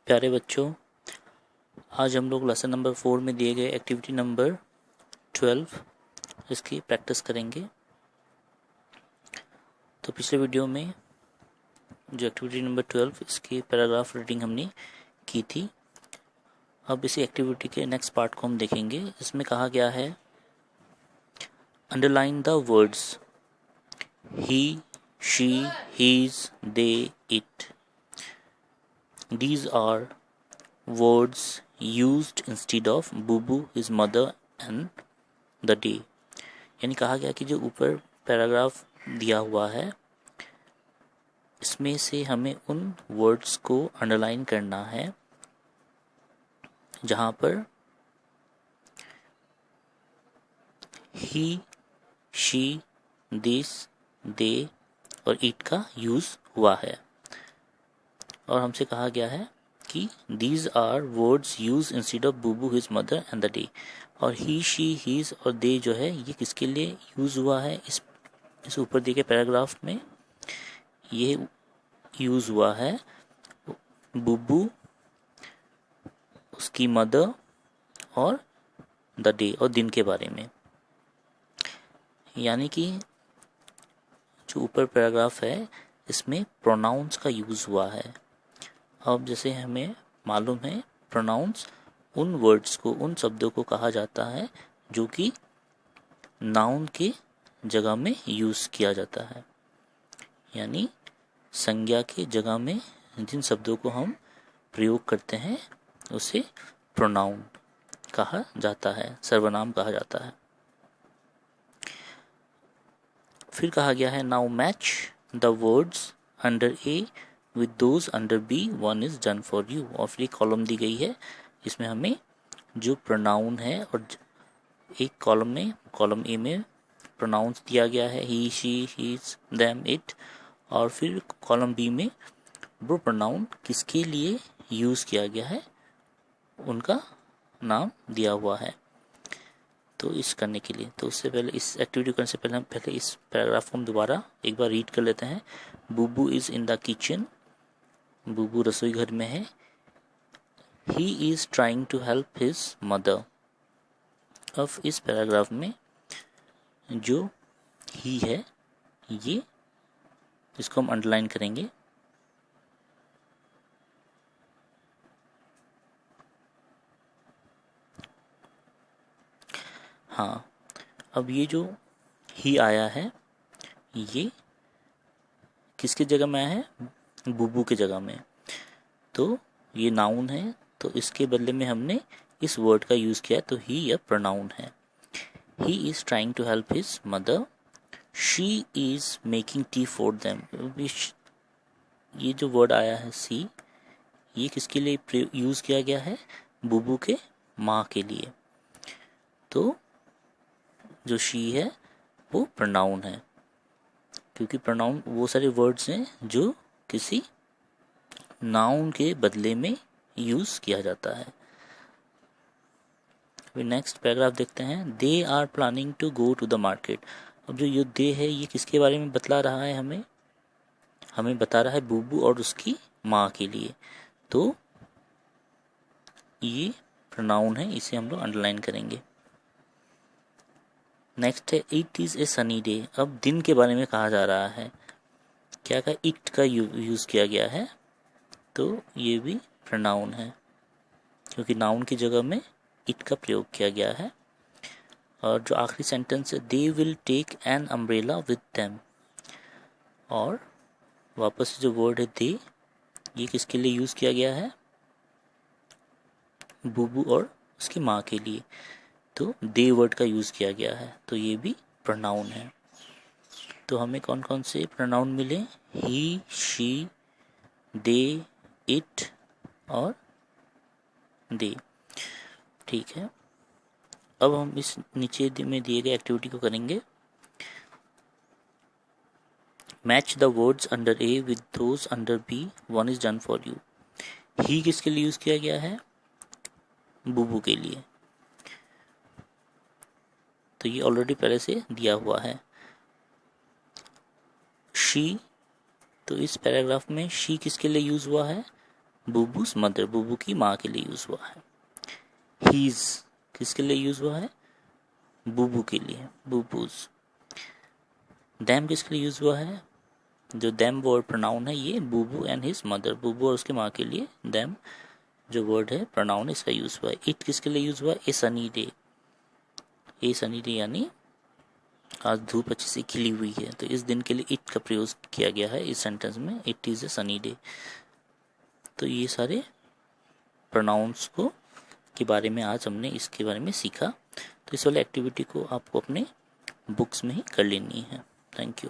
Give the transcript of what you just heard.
प्यारे बच्चों, आज हम लोग लेसन नंबर 4 में दिए गए एक्टिविटी नंबर 12 इसकी प्रैक्टिस करेंगे। तो पिछले वीडियो में जो एक्टिविटी नंबर 12 इसकी पैराग्राफ रीडिंग हमने की थी। अब इसी एक्टिविटी के नेक्स्ट पार्ट को हम देखेंगे। इसमें कहा गया है underline the words he, she, his, they, it. These are words used instead of bubu, his mother and the day। यानी कहा गया कि जो ऊपर पैराग्राफ दिया हुआ है इसमें से हमें उन वर्ड्स को अंडरलाइन करना है जहां पर ही, शी, दिस, दे और इट का यूज हुआ है। और हमसे कहा गया है कि these are words use instead of बुबू, his mother and the day. और ही, शी, हीज और दे जो है ये किसके लिए यूज हुआ है इस ऊपर दिए गए पैराग्राफ में। ये यूज हुआ है बुबू, उसकी मदर और द डे और दिन के बारे में। यानी कि जो ऊपर पैराग्राफ है इसमें प्रोनाउंस का यूज हुआ है। अब जैसे हमें मालूम है प्रोनाउंस उन वर्ड्स को, उन शब्दों को कहा जाता है जो कि नाउन के जगह में यूज किया जाता है। यानी संज्ञा के जगह में जिन शब्दों को हम प्रयोग करते हैं उसे प्रोनाउन कहा जाता है, सर्वनाम कहा जाता है। फिर कहा गया है now match the words under A with those under B, one is done for you। और फिर एक कॉलम दी गई है, इसमें हमें जो प्रोनाउन है और एक कॉलम में, कॉलम ए में प्रोनाउंस दिया गया है ही, शी, हीज, देम, इट। और फिर कॉलम बी में वो प्रोनाउन किसके लिए यूज किया गया है उनका नाम दिया हुआ है। तो इस करने के लिए, तो उससे पहले इस एक्टिविटी करने से पहले हम पहले इस पैराग्राफ को हम दोबारा एक बार रीड कर लेते हैं। Bubu is in the kitchen, Bubu रसोई घर में है। He is trying to help his mother. अब इस पैराग्राफ में जो ही है ये इसको हम अंडरलाइन करेंगे। हाँ, अब ये जो ही आया है ये किसके जगह में आया है? बुबू के जगह में। तो ये नाउन है, तो इसके बदले में हमने इस वर्ड का यूज किया, तो ही यह प्रोनाउन है। He is trying to help his mother, she is making tea for them. ये जो वर्ड आया है सी, ये किसके लिए यूज किया गया है? बुबू के माँ के लिए। तो जो शी है वो प्रोनाउन है, क्योंकि प्रोनाउन वो सारे वर्ड्स हैं जो किसी नाउन के बदले में यूज किया जाता है। फिर नेक्स्ट पैराग्राफ देखते हैं। They are planning to go to the market. अब जो ये दे है ये किसके बारे में बतला रहा है? हमें बता रहा है बुबू और उसकी माँ के लिए। तो ये प्रोनाउन है, इसे हम लोग अंडरलाइन करेंगे। नेक्स्ट है it is a sunny day. अब दिन के बारे में कहा जा रहा है। क्या का इट का यूज किया गया है, तो ये भी प्रोनाउन है क्योंकि नाउन की जगह में इट का प्रयोग किया गया है। और जो आखिरी सेंटेंस है they will take an umbrella with them. और वापस से जो वर्ड है दे, ये किसके लिए यूज किया गया है? बुबू और उसकी माँ के लिए। तो दे वर्ड का यूज किया गया है, तो ये भी प्रोनाउन है। तो हमें कौन कौन से प्रोनाउन मिले? ही, शी, दे, इट और दे। ठीक है, अब हम इस नीचे में दिए गए एक्टिविटी को करेंगे। Match the words under A with those under B, one is done for you. He किसके लिए यूज किया गया है? बुबू के लिए। तो ये ऑलरेडी पहले से दिया हुआ है। शी, तो इस पैराग्राफ में शी किसके लिए यूज हुआ है? बुबूज मदर, बुबू की माँ के लिए यूज हुआ है। हीज किसके लिए यूज हुआ है? बुबू के लिए, बुबूज। देम किसके लिए यूज हुआ है? जो देम वर्ड प्रोनाउन है ये बुबू एंड हिज मदर, बुबू और उसकी माँ के लिए देम जो वर्ड है प्रोनाउन इसका यूज हुआ है। इट किसके लिए यूज हुआ है? ए सनी डे, ए सनी डे यानी आज धूप अच्छी सी खिली हुई है, तो इस दिन के लिए इट का प्रयोग किया गया है इस सेंटेंस में, it is a sunny day. तो ये सारे प्रोनाउंस को के बारे में आज हमने इसके बारे में सीखा। तो इस वाले एक्टिविटी को आपको अपने बुक्स में ही कर लेनी है। Thank you.